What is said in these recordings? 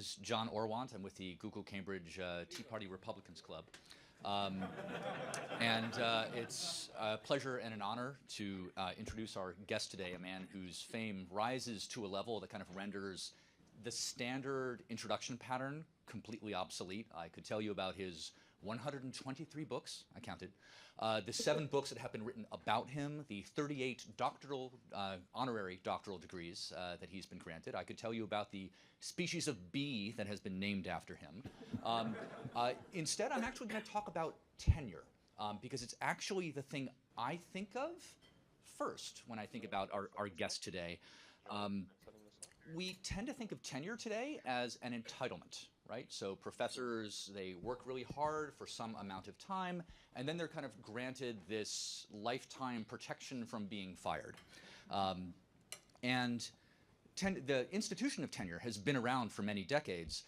is John Orwant. I'm with the Google Cambridge Tea Party Republicans Club. It's a pleasure and an honor to introduce our guest today, a man whose fame rises to a level that kind of renders the standard introduction pattern completely obsolete. I could tell you about his 123 books, I counted, the 7 books that have been written about him, the 38 honorary doctoral degrees that he's been granted. I could tell you about the species of bee that has been named after him. Instead, I'm actually going to talk about tenure, because it's actually the thing I think of first when I think about our guest today. We tend to think of tenure today as an entitlement, right? So professors, they work really hard for some amount of time, and then they're kind of granted this lifetime protection from being fired. The institution of tenure has been around for many decades.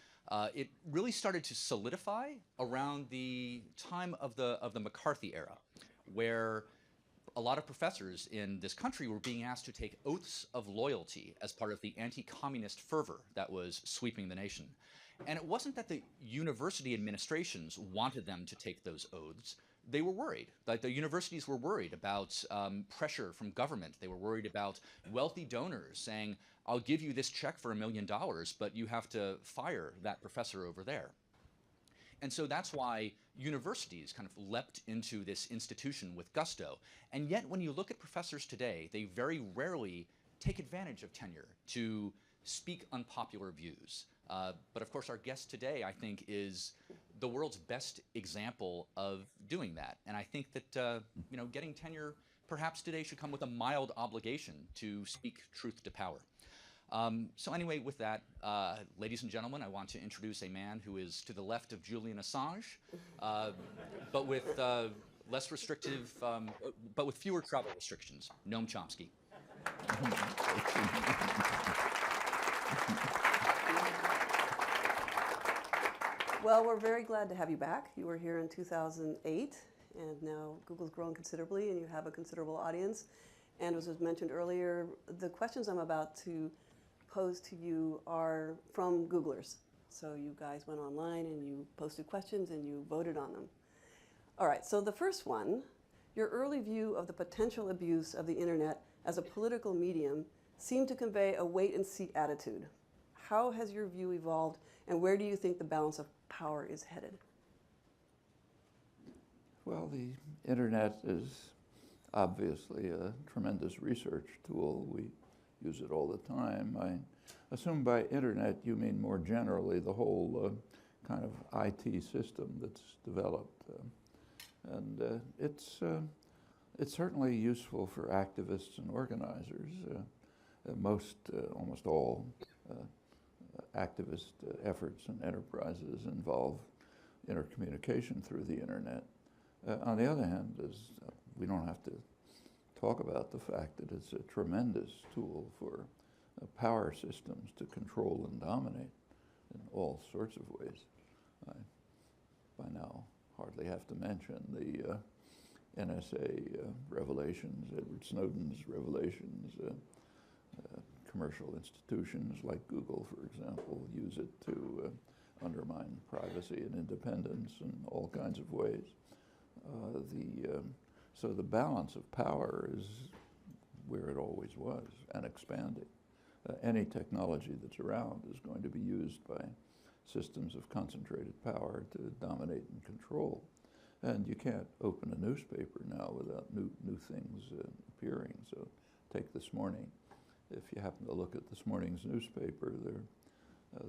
It really started to solidify around the time of the McCarthy era, where a lot of professors in this country were being asked to take oaths of loyalty as part of the anti-communist fervor that was sweeping the nation. And it wasn't that the university administrations wanted them to take those oaths. They were worried. Like, the universities were worried about pressure from government. They were worried about wealthy donors saying, I'll give you this check for $1 million, but you have to fire that professor over there. And so that's why universities kind of leapt into this institution with gusto. And yet, when you look at professors today, they very rarely take advantage of tenure to speak unpopular views. But of course, our guest today, I think, is the world's best example of doing that. And I think that getting tenure perhaps today should come with a mild obligation to speak truth to power. So anyway, with that, ladies and gentlemen, I want to introduce a man who is to the left of Julian Assange, but with less restrictive, but with fewer travel restrictions, Noam Chomsky. Well, we're very glad to have you back. You were here in 2008, and now Google's grown considerably, and you have a considerable audience. And as was mentioned earlier, the questions I'm about to pose to you are from Googlers. So you guys went online and you posted questions and you voted on them. All right, so the first one, your early view of the potential abuse of the internet as a political medium seemed to convey a wait-and-see attitude. How has your view evolved, and where do you think the balance of power is headed? Well, the internet is obviously a tremendous research tool. We use it all the time. I assume by internet you mean more generally the whole kind of IT system that's developed. It's certainly useful for activists and organizers. Almost all activist efforts and enterprises involve intercommunication through the internet. On the other hand, we don't have to talk about the fact that it's a tremendous tool for power systems to control and dominate in all sorts of ways. I, by now, hardly have to mention the NSA revelations, Edward Snowden's revelations. Commercial institutions like Google, for example, use it to undermine privacy and independence in all kinds of ways. So the balance of power is where it always was and expanding. Any technology that's around is going to be used by systems of concentrated power to dominate and control. And you can't open a newspaper now without new things appearing. So take this morning. If you happen to look at this morning's newspaper,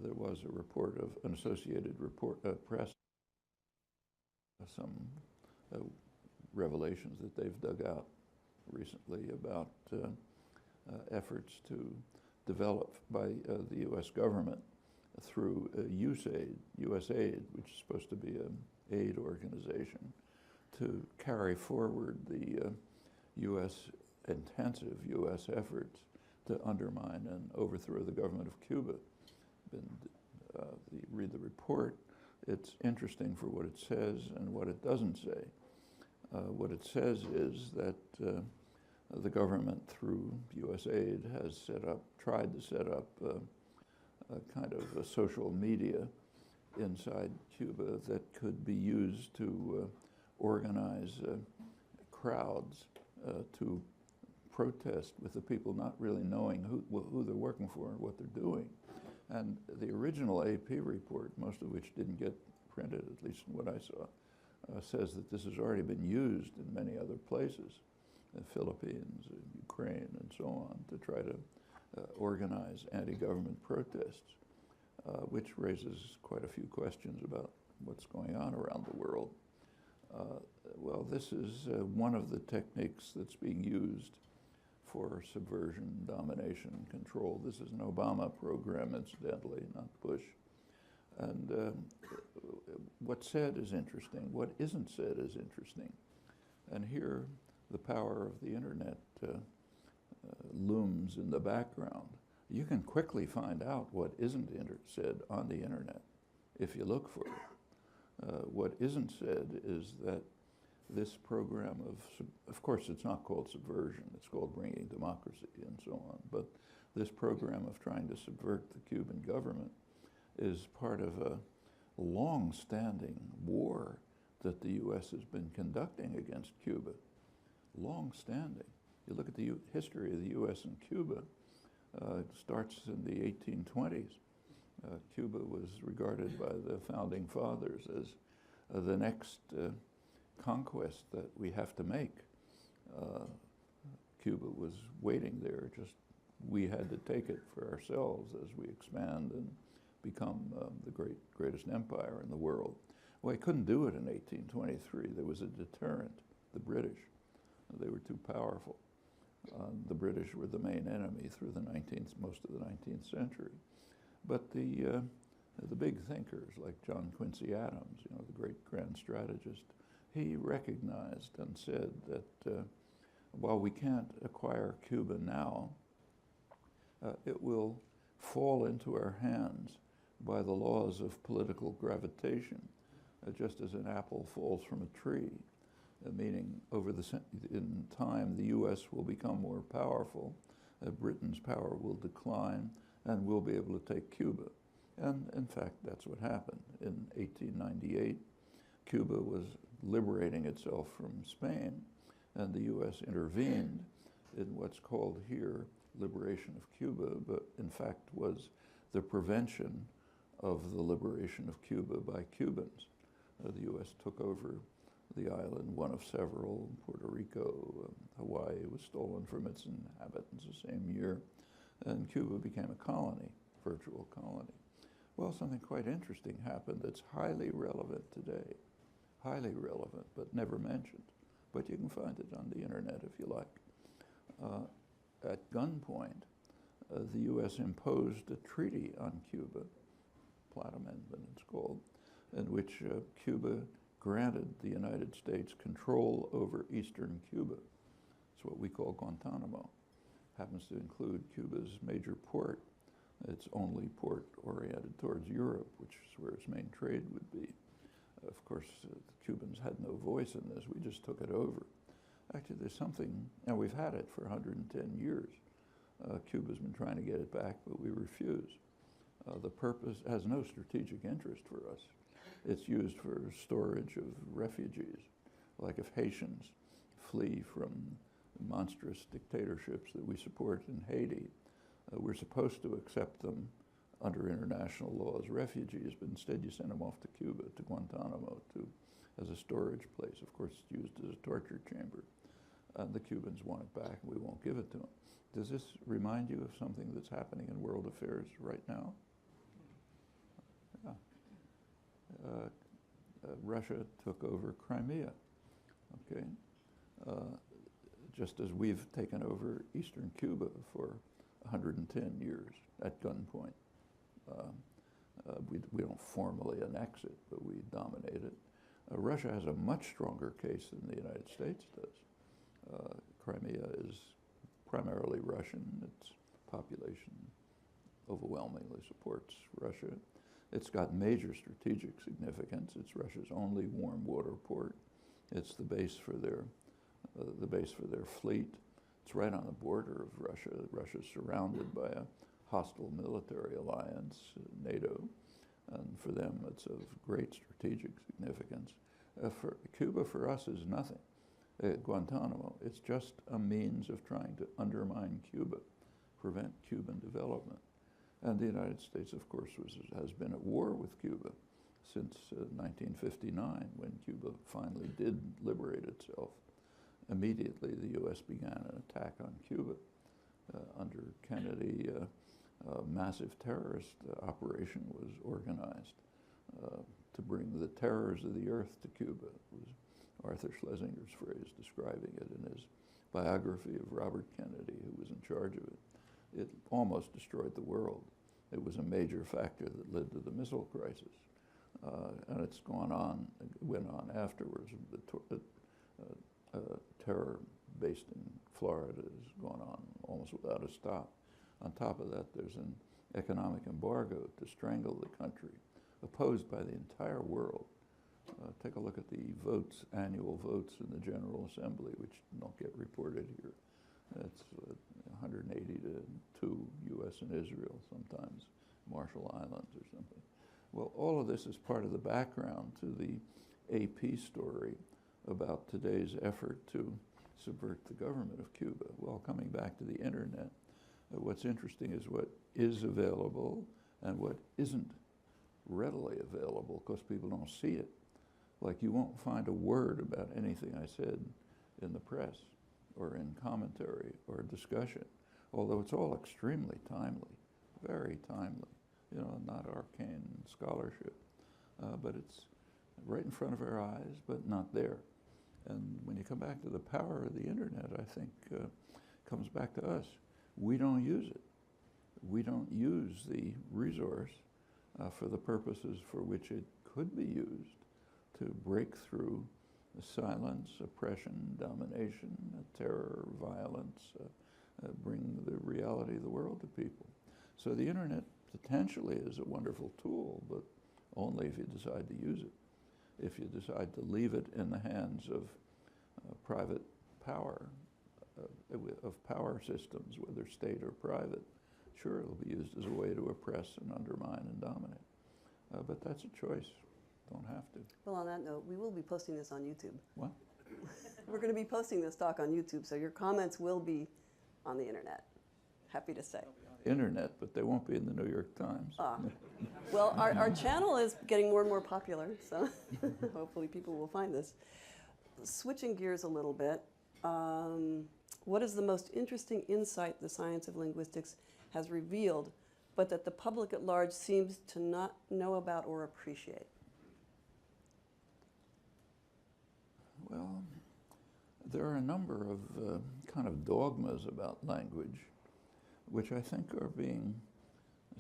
there was a report of an Associated Press, some revelations that they've dug out recently about efforts to develop by the U.S. government through USAID, which is supposed to be an aid organization, to carry forward the intensive U.S. efforts to undermine and overthrow the government of Cuba. You read the report, it's interesting for what it says and what it doesn't say. What it says is that the government, through USAID, has tried to set up a kind of a social media inside Cuba that could be used to organize crowds to protest with the people not really knowing who they're working for and what they're doing. And the original AP report, most of which didn't get printed, at least in what I saw, says that this has already been used in many other places, the Philippines, Ukraine, and so on, to try to organize anti-government protests, which raises quite a few questions about what's going on around the world. Well, this is one of the techniques that's being used for subversion, domination, and control. This is an Obama program, incidentally, not Bush. And what's said is interesting. What isn't said is interesting. And here, the power of the internet looms in the background. You can quickly find out what isn't said on the internet if you look for it. What isn't said is that this program of course it's not called subversion, it's called bringing democracy and so on, but this program of trying to subvert the Cuban government is part of a long-standing war that the U.S. has been conducting against Cuba. Long-standing. You look at the history of the U.S. and Cuba, it starts in the 1820s. Cuba was regarded by the founding fathers as the next conquest that we have to make. Cuba was waiting there, just we had to take it for ourselves as we expand and become the greatest empire in the world. Well, we couldn't do it in 1823. There was a deterrent, the British. They were too powerful. The British were the main enemy through the most of the 19th century. But the big thinkers like John Quincy Adams, you know, the great grand strategist, he recognized and said that while we can't acquire Cuba now, it will fall into our hands by the laws of political gravitation, just as an apple falls from a tree, meaning in time the U.S. will become more powerful, Britain's power will decline, and we'll be able to take Cuba. And in fact, that's what happened. In 1898, Cuba was liberating itself from Spain, and the U.S. intervened in what's called here liberation of Cuba, but in fact was the prevention of the liberation of Cuba by Cubans. The U.S. took over the island, one of several. Puerto Rico, Hawaii was stolen from its inhabitants the same year, and Cuba became a colony, virtual colony. Well, something quite interesting happened that's highly relevant today. Highly relevant, but never mentioned. But you can find it on the internet if you like. At gunpoint, the U.S. imposed a treaty on Cuba, Platt Amendment it's called, in which Cuba granted the United States control over eastern Cuba. It's what we call Guantanamo. Happens to include Cuba's major port. Its only port oriented towards Europe, which is where its main trade would be. Of course, the Cubans had no voice in this. We just took it over. Actually, there's something, and we've had it for 110 years. Cuba's been trying to get it back, but we refuse. The purpose has no strategic interest for us. It's used for storage of refugees, like if Haitians flee from monstrous dictatorships that we support in Haiti, we're supposed to accept them under international law as refugees, but instead you send them off to Cuba, to Guantanamo, as a storage place. Of course, it's used as a torture chamber. The Cubans want it back, and we won't give it to them. Does this remind you of something that's happening in world affairs right now? Yeah. Russia took over Crimea, okay? Just as we've taken over eastern Cuba for 110 years at gunpoint. We don't formally annex it, but we dominate it. Russia has a much stronger case than the United States does. Crimea is primarily Russian. Its population overwhelmingly supports Russia. It's got major strategic significance. It's Russia's only warm water port. It's the base for their fleet. It's right on the border of Russia. Russia's surrounded by a hostile military alliance, NATO, and for them it's of great strategic significance. For Cuba, for us, is nothing. Guantanamo, it's just a means of trying to undermine Cuba, prevent Cuban development. And the United States, of course, has been at war with Cuba since 1959, when Cuba finally did liberate itself. Immediately, the U.S. began an attack on Cuba. Under Kennedy, a massive terrorist operation was organized to bring the terrors of the earth to Cuba. It was Arthur Schlesinger's phrase describing it in his biography of Robert Kennedy, who was in charge of it. It almost destroyed the world. It was a major factor that led to the missile crisis. And it's went on afterwards. The terror based in Florida has gone on almost without a stop. On top of that, there's an economic embargo to strangle the country, opposed by the entire world. Take a look at the votes, annual votes in the General Assembly, which don't get reported here. It's 180 to 2 U.S. and Israel, sometimes Marshall Islands or something. Well, all of this is part of the background to the AP story about today's effort to subvert the government of Cuba. Well, coming back to the internet, what's interesting is what is available and what isn't readily available, because people don't see it. Like, you won't find a word about anything I said in the press or in commentary or discussion, although it's all extremely timely, very timely, you know, not arcane scholarship, but it's right in front of our eyes, but not there. And when you come back to the power of the internet, I think comes back to us. We don't use it. We don't use the resource for the purposes for which it could be used to break through silence, oppression, domination, terror, violence, bring the reality of the world to people. So the internet potentially is a wonderful tool, but only if you decide to use it. If you decide to leave it in the hands of private power, of power systems, whether state or private, sure, it'll be used as a way to oppress and undermine and dominate. But that's a choice. Don't have to. Well, on that note, we will be posting this on YouTube. What? We're going to be posting this talk on YouTube, so your comments will be on the internet. Happy to say. Internet, but they won't be in the New York Times. Well, our channel is getting more and more popular, so hopefully people will find this. Switching gears a little bit, what is the most interesting insight the science of linguistics has revealed, but that the public at large seems to not know about or appreciate? Well, there are a number of kind of dogmas about language, which I think are being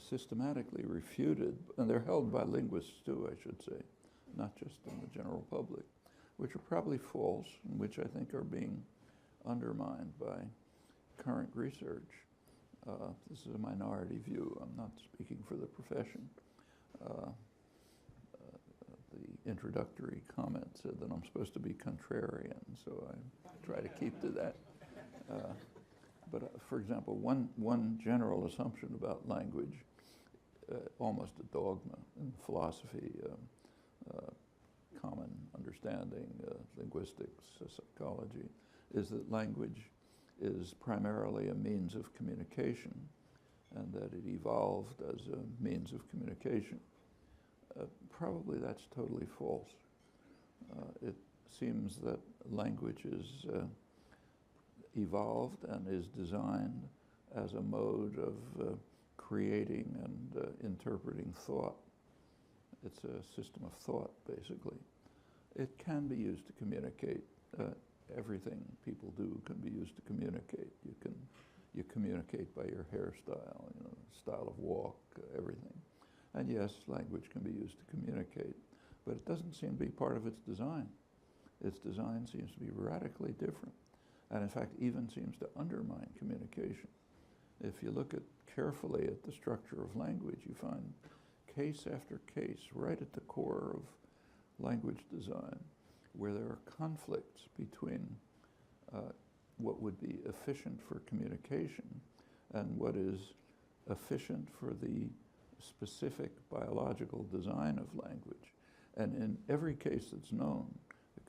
systematically refuted, and they're held by linguists too, I should say, not just in the general public, which are probably false, and which I think are being undermined by current research. This is a minority view. I'm not speaking for the profession. The introductory comment said that I'm supposed to be contrarian, so I try to keep to that. But for example, one general assumption about language, almost a dogma in philosophy, common understanding, linguistics, psychology, is that language is primarily a means of communication, and that it evolved as a means of communication. Probably that's totally false. It seems that language is evolved and is designed as a mode of creating and interpreting thought. It's a system of thought, basically. It can be used to communicate. Everything people do can be used to communicate. You communicate by your hairstyle, you know, style of walk, everything. And yes, language can be used to communicate, but it doesn't seem to be part of its design. Its design seems to be radically different, and in fact even seems to undermine communication. If you look carefully at the structure of language, you find case after case right at the core of language design where there are conflicts between what would be efficient for communication and what is efficient for the specific biological design of language. And in every case that's known,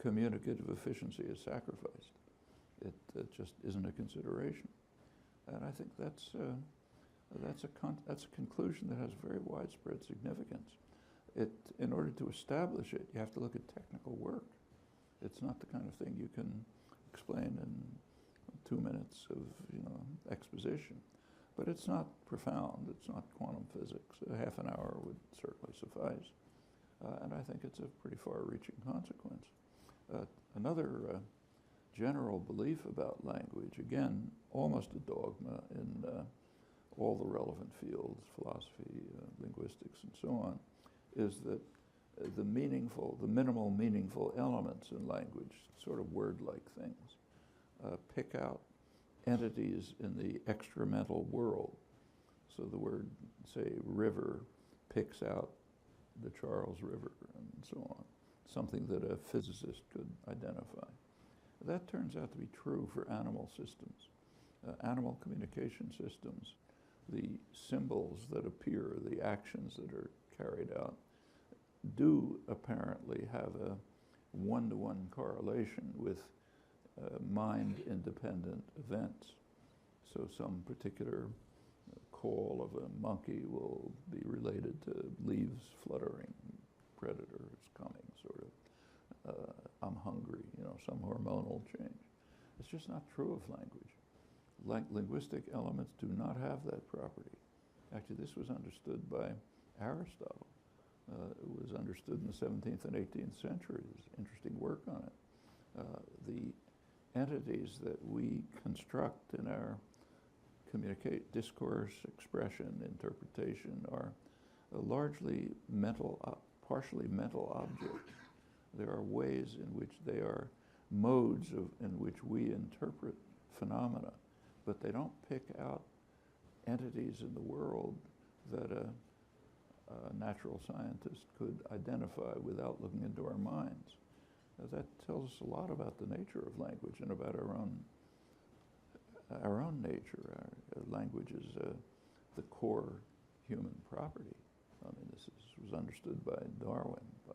communicative efficiency is sacrificed. It just isn't a consideration. And I think that's a conclusion that has very widespread significance. In order to establish it, you have to look at technical work. It's not the kind of thing you can explain in 2 minutes of exposition. But it's not profound. It's not quantum physics. A half an hour would certainly suffice. And I think it's a pretty far-reaching consequence. Another general belief about language, again, almost a dogma in all the relevant fields, philosophy, linguistics, and so on, is that the minimal meaningful elements in language, sort of word-like things, pick out entities in the extramental world. So the word, say, river, picks out the Charles River and so on, something that a physicist could identify. That turns out to be true for animal systems, animal communication systems. The symbols that appear, the actions that are carried out, do apparently have a one-to-one correlation with mind-independent events. So some particular call of a monkey will be related to leaves fluttering, predators coming, sort of, I'm hungry, some hormonal change. It's just not true of language. Linguistic elements do not have that property. Actually, this was understood by Aristotle. It was understood in the 17th and 18th centuries. There's interesting work on it. The entities that we construct in our discourse, expression, interpretation are largely partially mental objects. There are ways in which they are modes in which we interpret phenomena, but they don't pick out entities in the world that a natural scientist could identify without looking into our minds. That tells us a lot about the nature of language and about our own nature. Language is the core human property. I mean, this was understood by Darwin, by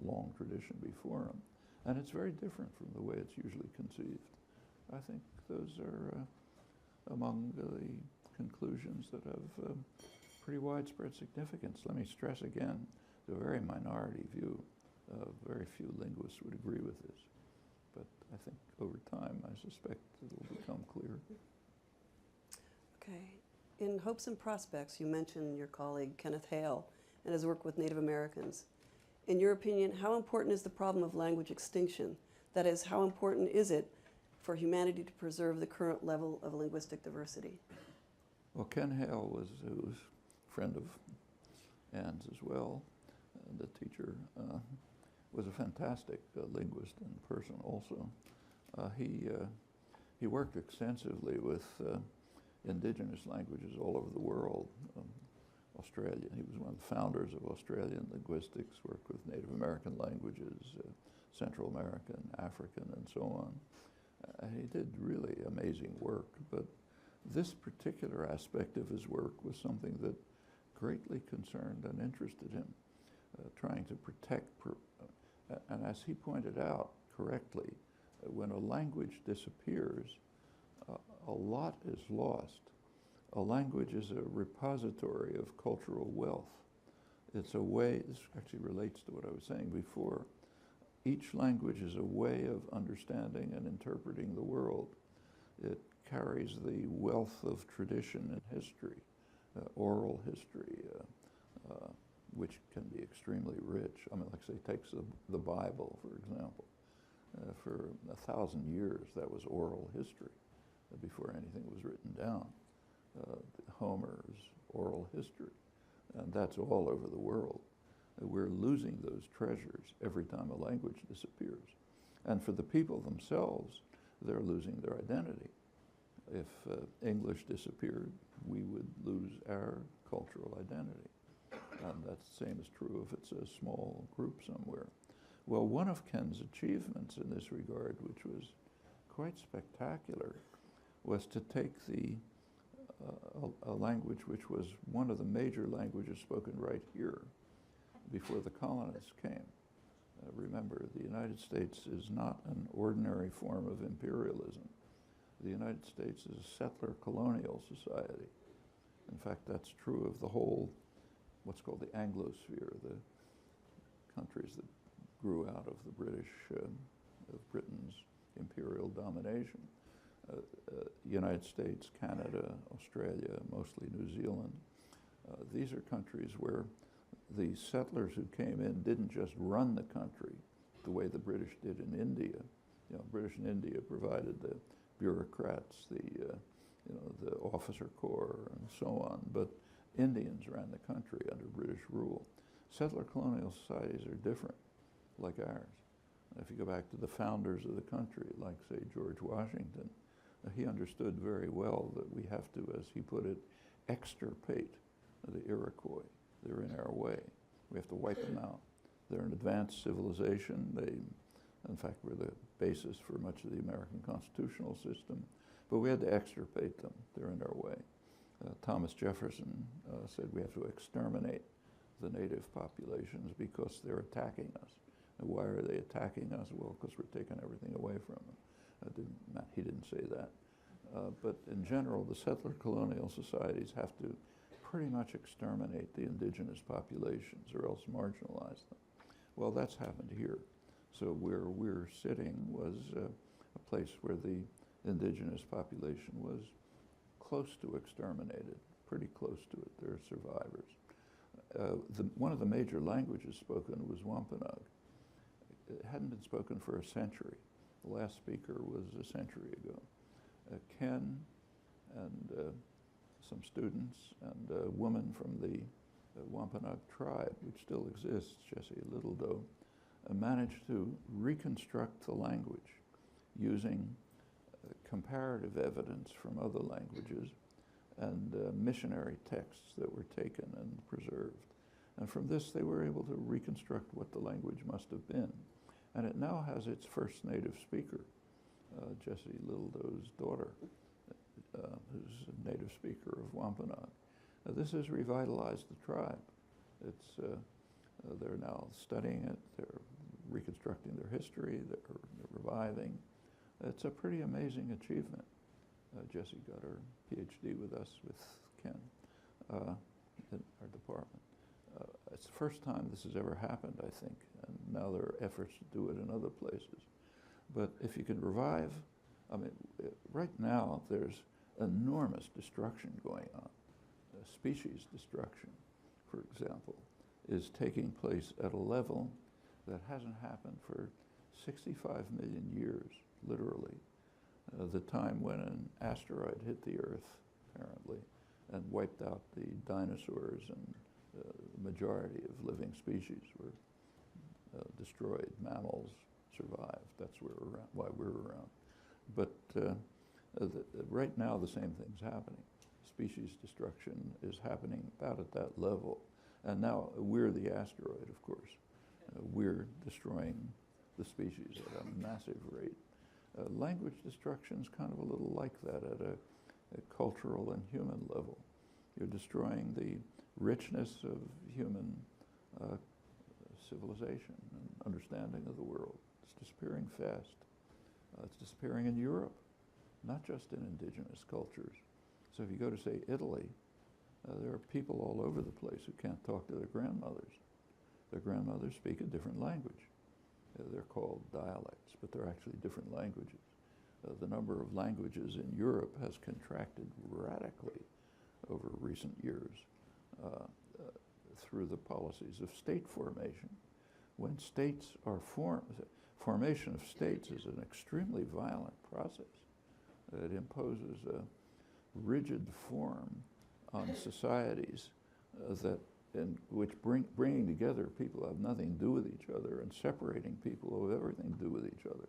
a long tradition before him. And it's very different from the way it's usually conceived. I think those are among the conclusions that have pretty widespread significance. Let me stress again, it's a very minority view. Very few linguists would agree with this. But I think over time, I suspect it'll become clear. Okay. In Hopes and Prospects, you mentioned your colleague Kenneth Hale and his work with Native Americans. In your opinion, how important is the problem of language extinction? That is, how important is it for humanity to preserve the current level of linguistic diversity? Well, Ken Hale was a friend of Ann's as well, the teacher. Was a fantastic linguist and person also. He worked extensively with indigenous languages all over the world. Australia, he was one of the founders of Australian linguistics, worked with Native American languages, Central American, African, and so on. He did really amazing work, but this particular aspect of his work was something that greatly concerned and interested him, trying to protect, and as he pointed out correctly, when a language disappears, a lot is lost. A language is a repository of cultural wealth. It's a way, this actually relates to what I was saying before, each language is a way of understanding and interpreting the world. It carries the wealth of tradition and history, oral history, which can be extremely rich. I mean, like say, takes the Bible, for example. For 1,000 years, that was oral history before anything was written down. Homer's oral history, and that's all over the world. We're losing those treasures every time a language disappears. And for the people themselves, they're losing their identity. If English disappeared, we would lose our cultural identity. And that's the same is true if it's a small group somewhere. Well, one of Ken's achievements in this regard, which was quite spectacular, was to take the a language which was one of the major languages spoken right here before the colonists came. Remember, the United States is not an ordinary form of imperialism. The United States is a settler colonial society. In fact, that's true of the whole, what's called the Anglosphere, the countries that grew out of the of Britain's imperial domination. United States, Canada, Australia, mostly New Zealand. These are countries where the settlers who came in didn't just run the country the way the British did in India. You know, British in India provided the bureaucrats, the officer corps, and so on. But Indians ran the country under British rule. Settler colonial societies are different, like ours. If you go back to the founders of the country, like, say, George Washington, he understood very well that we have to, as he put it, extirpate the Iroquois. They're in our way. We have to wipe them out. They're an advanced civilization. They, in fact, were the basis for much of the American constitutional system. But we had to extirpate them. They're in our way. Thomas Jefferson said we have to exterminate the native populations because they're attacking us. And why are they attacking us? Well, because we're taking everything away from them. He didn't say that. But in general, the settler colonial societies have to pretty much exterminate the indigenous populations or else marginalize them. Well, that's happened here. So where we're sitting was a place where the indigenous population was close to exterminated, pretty close to it. There are survivors. One of the major languages spoken was Wampanoag. It hadn't been spoken for a century. The last speaker was a century ago. Ken and some students and a woman from the Wampanoag tribe, which still exists, Jessie Littledoe, managed to reconstruct the language using comparative evidence from other languages and missionary texts that were taken and preserved. And from this, they were able to reconstruct what the language must have been. And it now has its first native speaker, Jessie Littledoe's daughter, who's a native speaker of Wampanoag. This has revitalized the tribe. They're now studying it, they're reconstructing their history, they're reviving. It's a pretty amazing achievement. Jessie got her PhD with us, with Ken, in our department. It's the first time this has ever happened, I think, and now there are efforts to do it in other places. But if you can revive, I mean, right now there's enormous destruction going on. Species destruction, for example, is taking place at a level that hasn't happened for 65 million years, literally. The time when an asteroid hit the Earth, apparently, and wiped out the dinosaurs, and the majority of living species were destroyed. Mammals survived. That's why we're around. But right now, the same thing's happening. Species destruction is happening about at that level. And now we're the asteroid, of course. We're destroying the species at a massive rate. Language destruction is kind of a little like that at a cultural and human level. You're destroying the richness of human civilization and understanding of the world. It's disappearing fast. It's disappearing in Europe, not just in indigenous cultures. So if you go to, say, Italy, there are people all over the place who can't talk to their grandmothers. Their grandmothers speak a different language. They're called dialects, but they're actually different languages. The number of languages in Europe has contracted radically over recent years through the policies of state formation. When states are formed, formation of states is an extremely violent process. It imposes a rigid form on societies which bringing together people who have nothing to do with each other and separating people who have everything to do with each other.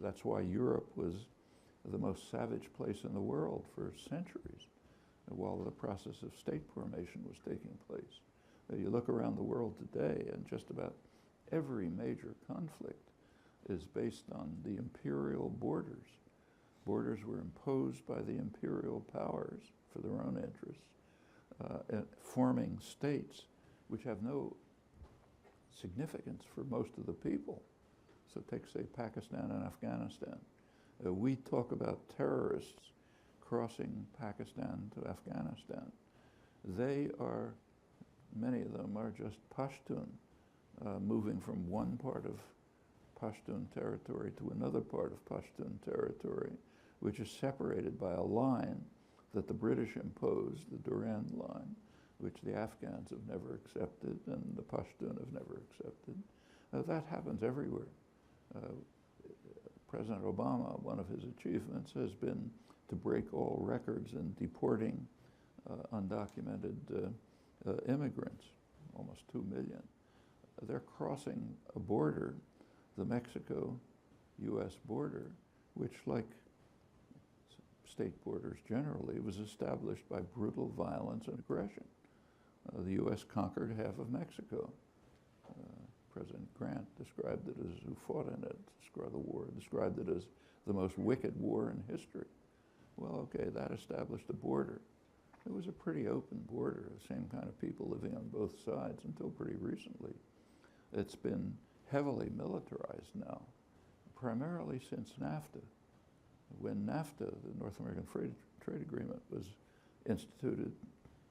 That's why Europe was the most savage place in the world for centuries, while the process of state formation was taking place. You look around the world today, and just about every major conflict is based on the imperial borders Borders were imposed by the imperial powers for their own interests, forming states which have no significance for most of the people. So take, say, Pakistan and Afghanistan. We talk about terrorists crossing Pakistan to Afghanistan. They are, many of them are just Pashtun, moving from one part of Pashtun territory to another part of Pashtun territory, which is separated by a line that the British imposed, the Durand Line, which the Afghans have never accepted and the Pashtun have never accepted. That happens everywhere. President Obama, one of his achievements has been to break all records in deporting undocumented immigrants, almost 2 million. They're crossing a border, the Mexico-US border, which, like state borders generally, was established by brutal violence and aggression. The U.S. conquered half of Mexico. President Grant described it as, who fought in it, described the war, described it as the most wicked war in history. Well, okay, that established a border. It was a pretty open border, the same kind of people living on both sides until pretty recently. It's been heavily militarized now, primarily since NAFTA. When NAFTA, the North American Trade Agreement, was instituted,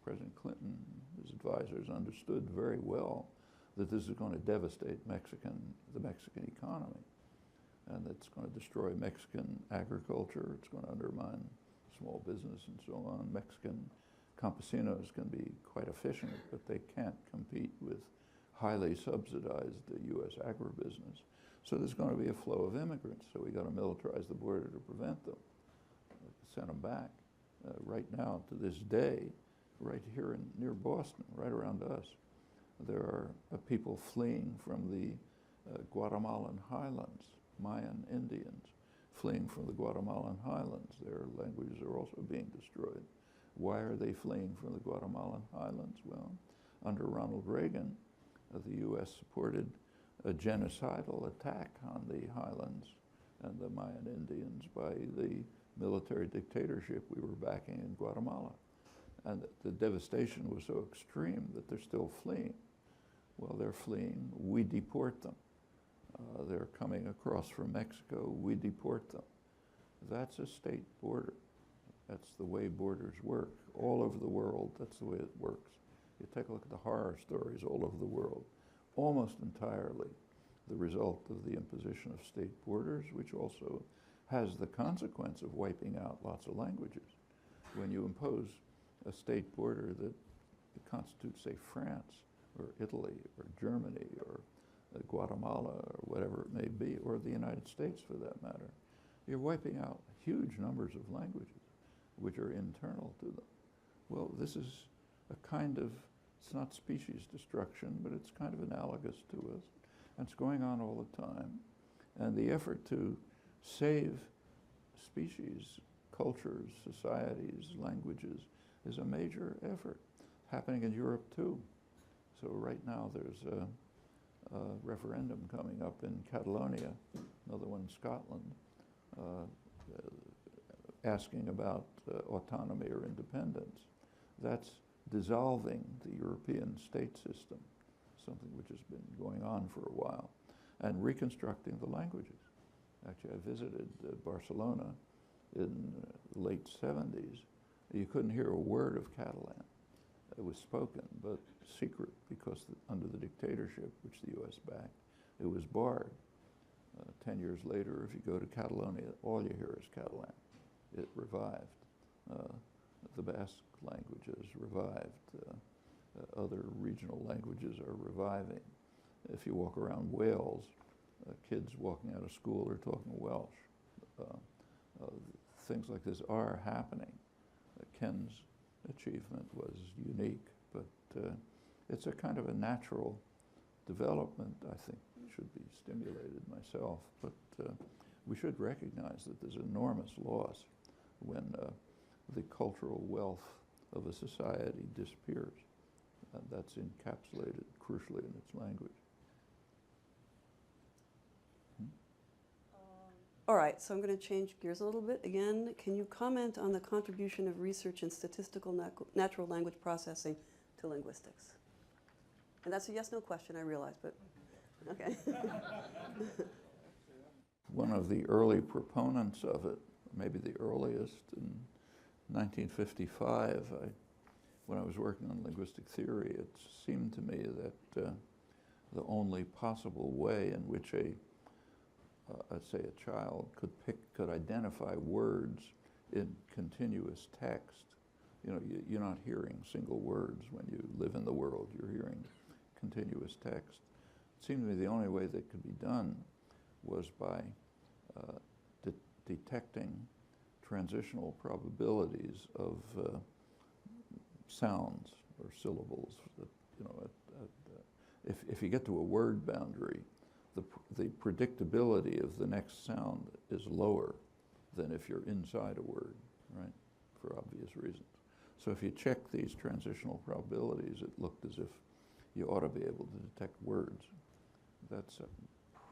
President Clinton, his advisors understood very well that this is going to devastate the Mexican economy, and it's going to destroy Mexican agriculture, it's going to undermine small business and so on. Mexican campesinos can be quite efficient, but they can't compete with highly subsidized U.S. agribusiness. So there's going to be a flow of immigrants, so we got to militarize the border to prevent them, send them back. Right now, to this day, right here near Boston, right around us, there are people fleeing from the Guatemalan highlands, Mayan Indians, fleeing from the Guatemalan highlands. Their languages are also being destroyed. Why are they fleeing from the Guatemalan highlands? Well, under Ronald Reagan, the U.S. supported a genocidal attack on the highlands and the Mayan Indians by the military dictatorship we were backing in Guatemala. And the devastation was so extreme that they're still fleeing. Well, they're fleeing, we deport them. They're coming across from Mexico, we deport them. That's a state border. That's the way borders work. All over the world, that's the way it works. You take a look at the horror stories all over the world, almost entirely the result of the imposition of state borders, which also has the consequence of wiping out lots of languages. When you impose a state border that constitutes, say, France, or Italy, or Germany, or Guatemala, or whatever it may be, or the United States for that matter, you're wiping out huge numbers of languages which are internal to them. Well, this is a kind of, it's not species destruction, but it's kind of analogous to us, and it's going on all the time. And the effort to save species, cultures, societies, languages is a major effort happening in Europe too. So right now there's a referendum coming up in Catalonia, another one in Scotland, asking about autonomy or independence. That's dissolving the European state system, something which has been going on for a while, and reconstructing the languages. Actually, I visited Barcelona in the late 70s. You couldn't hear a word of Catalan. It was spoken, but secret, because under the dictatorship, which the U.S. backed, it was barred. 10 years later, if you go to Catalonia, all you hear is Catalan. It revived. The Basque languages revived. Other regional languages are reviving. If you walk around Wales, kids walking out of school are talking Welsh. Things like this are happening. Ken's achievement was unique, but it's a kind of a natural development, I think, should be stimulated myself. But we should recognize that there's enormous loss when the cultural wealth of a society disappears. That's encapsulated crucially in its language. All right, so I'm going to change gears a little bit. Again, can you comment on the contribution of research in statistical natural language processing to linguistics? And that's a yes/no question, I realize, but okay. One of the early proponents of it, maybe the earliest, in 1955, when I was working on linguistic theory, it seemed to me that the only possible way in which let's say a child could identify words in continuous text. You know, you're not hearing single words when you live in the world. You're hearing continuous text. It seemed to me the only way that could be done was by detecting transitional probabilities of sounds or syllables. That, you know, if you get to a word boundary, the predictability of the next sound is lower than if you're inside a word, right? For obvious reasons. So if you check these transitional probabilities, it looked as if you ought to be able to detect words. That's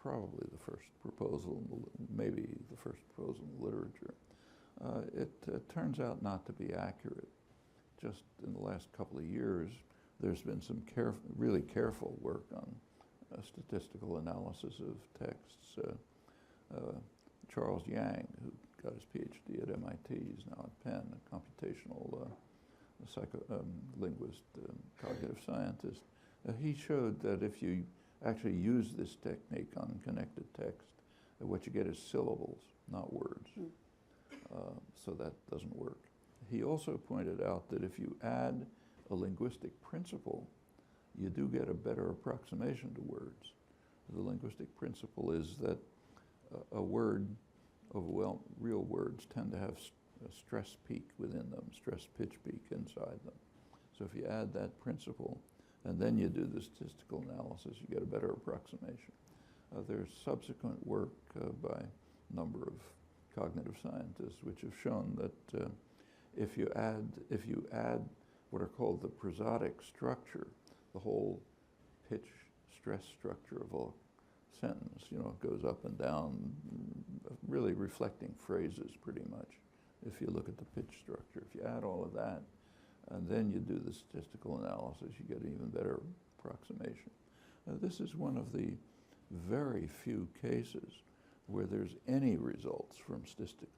probably the first proposal, maybe the first proposal in the literature. It turns out not to be accurate. Just in the last couple of years, there's been some really careful work on statistical analysis of texts. Charles Yang, who got his PhD at MIT, is now at Penn, a computational linguist, cognitive scientist. He showed that if you actually use this technique on connected text, what you get is syllables, not words. So that doesn't work. He also pointed out that if you add a linguistic principle, you do get a better approximation to words. The linguistic principle is that a word, real words tend to have a stress peak within them, stress pitch peak inside them. So if you add that principle, and then you do the statistical analysis, you get a better approximation. There's subsequent work by a number of cognitive scientists which have shown that if you add what are called the prosodic structure, the whole pitch stress structure of a sentence, you know, it goes up and down, really reflecting phrases pretty much. If you look at the pitch structure, if you add all of that, and then you do the statistical analysis, you get an even better approximation. This is one of the very few cases where there's any results from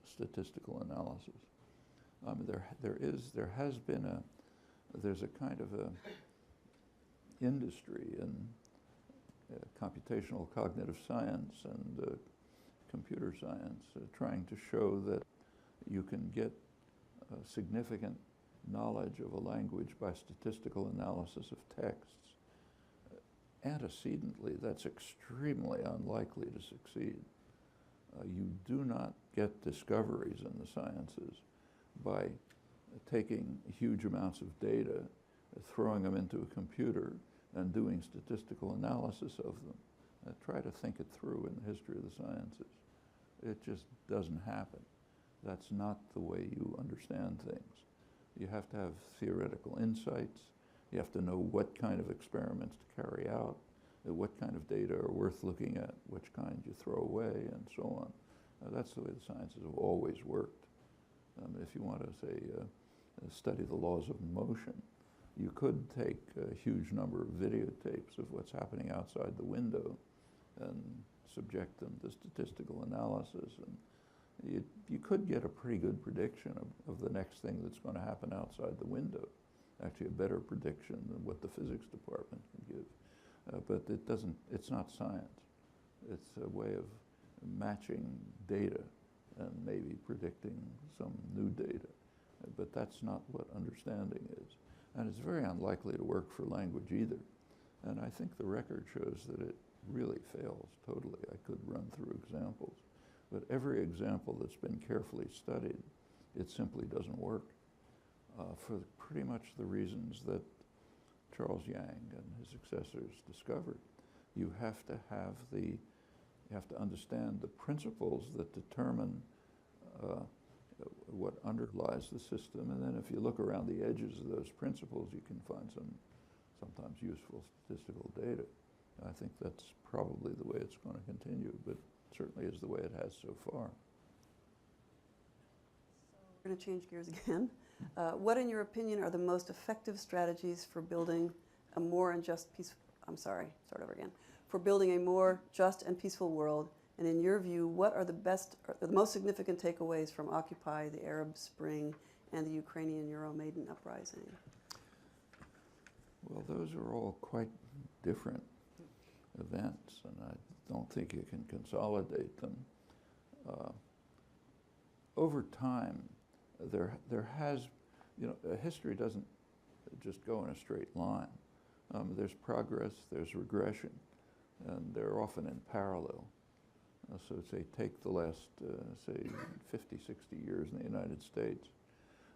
statistical analysis. I mean, there's a kind of a industry in computational cognitive science and computer science trying to show that you can get significant knowledge of a language by statistical analysis of texts. Antecedently, that's extremely unlikely to succeed. You do not get discoveries in the sciences by taking huge amounts of data, throwing them into a computer, and doing statistical analysis of them. Try to think it through in the history of the sciences. It just doesn't happen. That's not the way you understand things. You have to have theoretical insights. You have to know what kind of experiments to carry out, what kind of data are worth looking at, which kind you throw away, and so on. That's the way the sciences have always worked. If you want to, say, study the laws of motion, you could take a huge number of videotapes of what's happening outside the window and subject them to statistical analysis, and you could get a pretty good prediction of the next thing that's going to happen outside the window. Actually, a better prediction than what the physics department can give. But it's not science. It's a way of matching data and maybe predicting some new data. But that's not what understanding is. And it's very unlikely to work for language either. And I think the record shows that it really fails totally. I could run through examples. But every example that's been carefully studied, it simply doesn't work for pretty much the reasons that Charles Yang and his successors discovered. You have to understand the principles that determine what underlies the system, and then if you look around the edges of those principles, you can find some sometimes useful statistical data. I think that's probably the way it's going to continue, but certainly is the way it has so far. We're going to change gears again. What, in your opinion, are the most effective strategies for building a more and just peaceful, for building a more just and peaceful world? And in your view, what are the most significant takeaways from Occupy, the Arab Spring, and the Ukrainian Euromaidan uprising? Well, those are all quite different events, and I don't think you can consolidate them. Over time, there has, history doesn't just go in a straight line. There's progress, there's regression, and they're often in parallel. So say, take the last, say, 50, 60 years in the United States.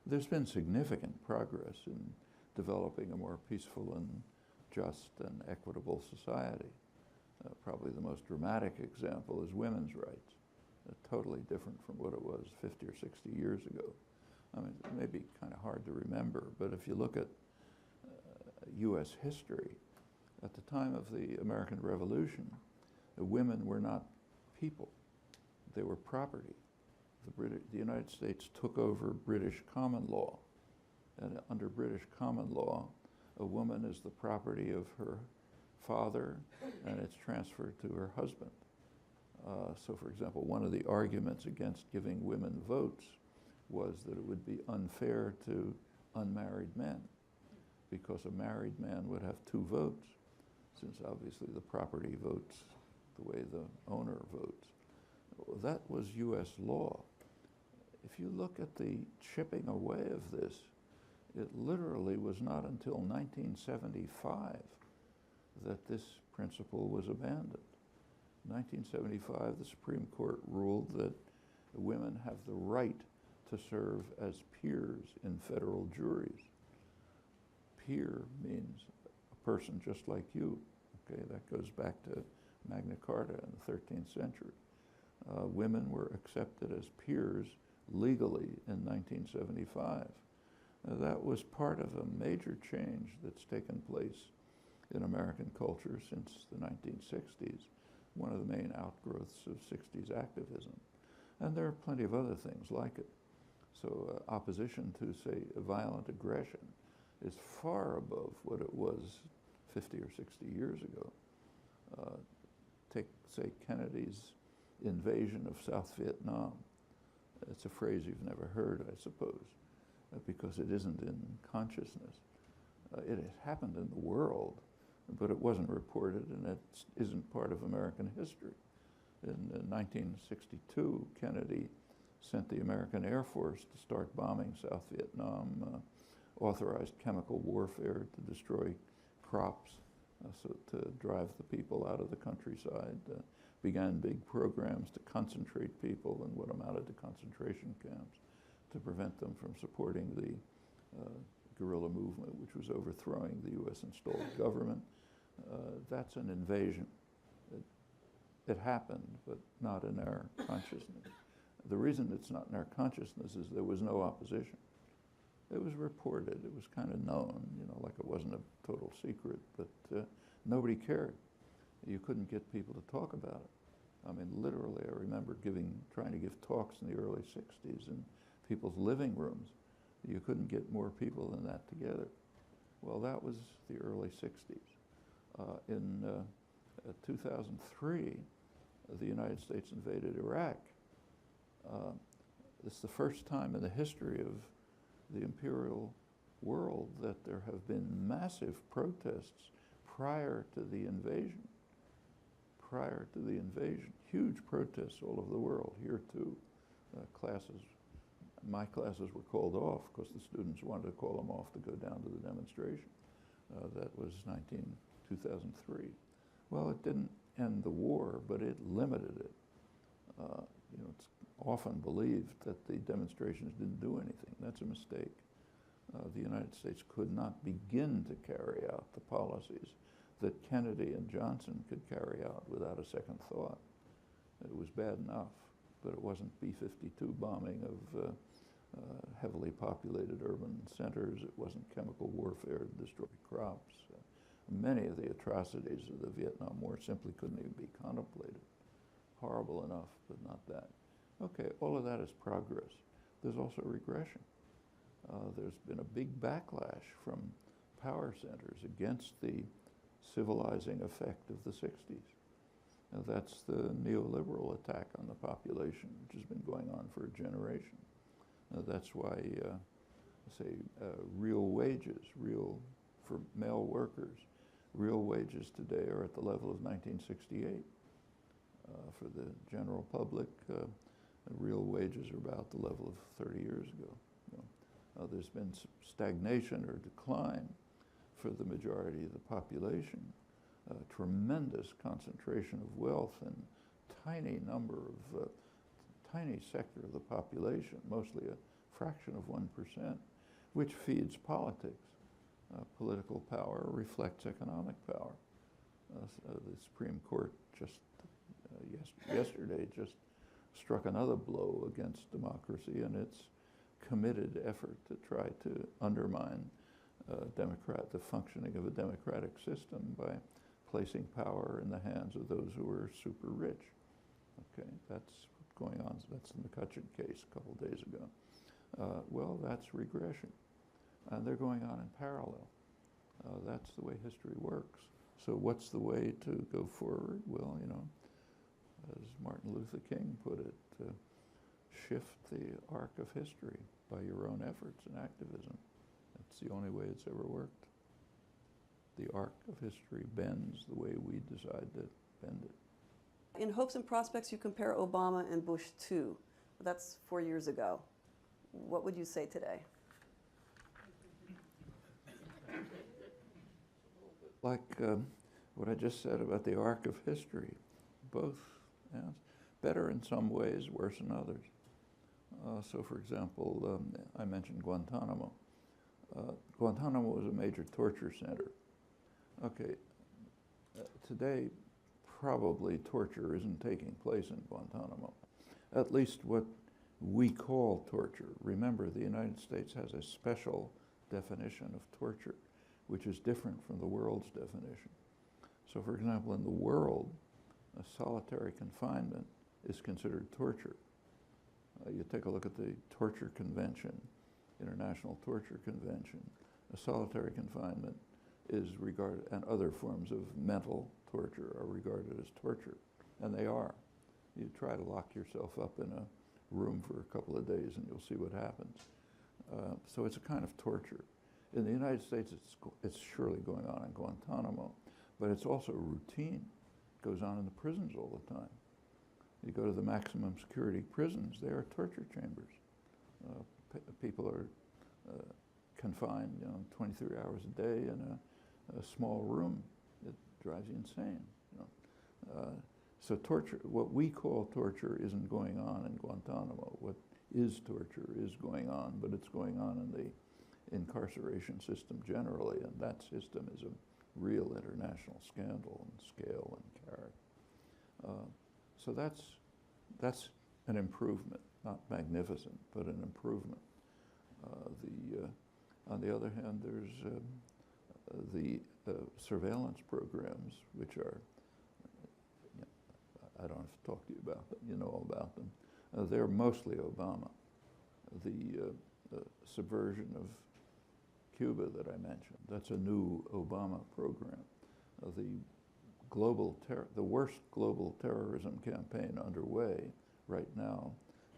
There's been significant progress in developing a more peaceful and just and equitable society. Probably the most dramatic example is women's rights. Totally different from what it was 50 or 60 years ago. I mean, it may be kind of hard to remember, but if you look at U.S. history, at the time of the American Revolution, the women were not people. They were property. The United States took over British common law. And under British common law, a woman is the property of her father, and it's transferred to her husband. So, for example, one of the arguments against giving women votes was that it would be unfair to unmarried men, because a married man would have 2 votes, since obviously the property votes the way the owner votes. Well, that was U.S. law. If you look at the chipping away of this, it literally was not until 1975 that this principle was abandoned. In 1975, the Supreme Court ruled that women have the right to serve as peers in federal juries. Peer means a person just like you. Okay, that goes back to Magna Carta in the 13th century. Women were accepted as peers legally in 1975. That was part of a major change that's taken place in American culture since the 1960s, one of the main outgrowths of 60s activism. And there are plenty of other things like it. So opposition to, say, violent aggression is far above what it was 50 or 60 years ago. Take, say, Kennedy's invasion of South Vietnam. It's a phrase you've never heard, I suppose, because it isn't in consciousness. It had happened in the world, but it wasn't reported, and it isn't part of American history. In 1962, Kennedy sent the American Air Force to start bombing South Vietnam, authorized chemical warfare to destroy crops, so to drive the people out of the countryside, began big programs to concentrate people in what amounted to concentration camps, to prevent them from supporting the guerrilla movement, which was overthrowing the U.S. installed government. That's an invasion. It happened, but not in our consciousness. The reason it's not in our consciousness is there was no opposition. It was reported, it was kind of known, like it wasn't a total secret, but nobody cared. You couldn't get people to talk about it. I mean, literally, I remember trying to give talks in the early 60s in people's living rooms. You couldn't get more people than that together. Well, that was the early 60s. In 2003, the United States invaded Iraq. It's the first time in the history of the imperial world that there have been massive protests prior to the invasion. Prior to the invasion, huge protests all over the world, here too. My classes were called off because the students wanted to call them off to go down to the demonstration. That was 2003. Well, it didn't end the war, but it limited it. It's often believed that the demonstrations didn't do anything. That's a mistake. The United States could not begin to carry out the policies that Kennedy and Johnson could carry out without a second thought. It was bad enough, but it wasn't B-52 bombing of heavily populated urban centers. It wasn't chemical warfare to destroy crops. Many of the atrocities of the Vietnam War simply couldn't even be contemplated. horrible enough, but not that. Okay, all of that is progress. There's also regression. There's been a big backlash from power centers against the civilizing effect of the 60s. Now, that's the neoliberal attack on the population, which has been going on for a generation. That's why, real wages, for male workers, real wages today are at the level of 1968. For the general public, real wages are about the level of 30 years ago. There's been stagnation or decline for the majority of the population, tremendous concentration of wealth and tiny sector of the population, mostly a fraction of 1%, which feeds politics. Political power reflects economic power. The Supreme Court just yesterday just struck another blow against democracy and its committed effort to try to undermine the functioning of a democratic system by placing power in the hands of those who are super rich. Okay, that's what's going on. That's the McCutcheon case a couple of days ago. Well, that's regression. And they're going on in parallel. That's the way history works. So what's the way to go forward? Well, as Martin Luther King put it, shift the arc of history by your own efforts and activism. That's the only way it's ever worked. The arc of history bends the way we decide to bend it. In Hopes and Prospects, you compare Obama and Bush too. That's 4 years ago. What would you say today? Like what I just said about the arc of history, both better in some ways, worse in others. So for example, I mentioned Guantanamo. Guantanamo was a major torture center. Okay, today probably torture isn't taking place in Guantanamo. At least what we call torture. Remember, the United States has a special definition of torture, which is different from the world's definition. So for example, in the world, a solitary confinement is considered torture. You take a look at the Torture Convention, International Torture Convention. A solitary confinement is regarded, and other forms of mental torture are regarded as torture, and they are. You try to lock yourself up in a room for a couple of days and you'll see what happens. So it's a kind of torture. In the United States, it's surely going on in Guantanamo, but it's also routine. It goes on in the prisons all the time. You go to the maximum security prisons, they are torture chambers. People are confined 23 hours a day in a small room. It drives you insane. So torture, what we call torture isn't going on in Guantanamo. What is torture is going on, but it's going on in the incarceration system generally, and that system is a real international scandal and scale and character. So that's an improvement, not magnificent, but an improvement. On the other hand, there's the surveillance programs, which are, I don't have to talk to you about them, you know all about them. They're mostly Obama. The subversion of Cuba that I mentioned, that's a new Obama program. The worst global terrorism campaign underway right now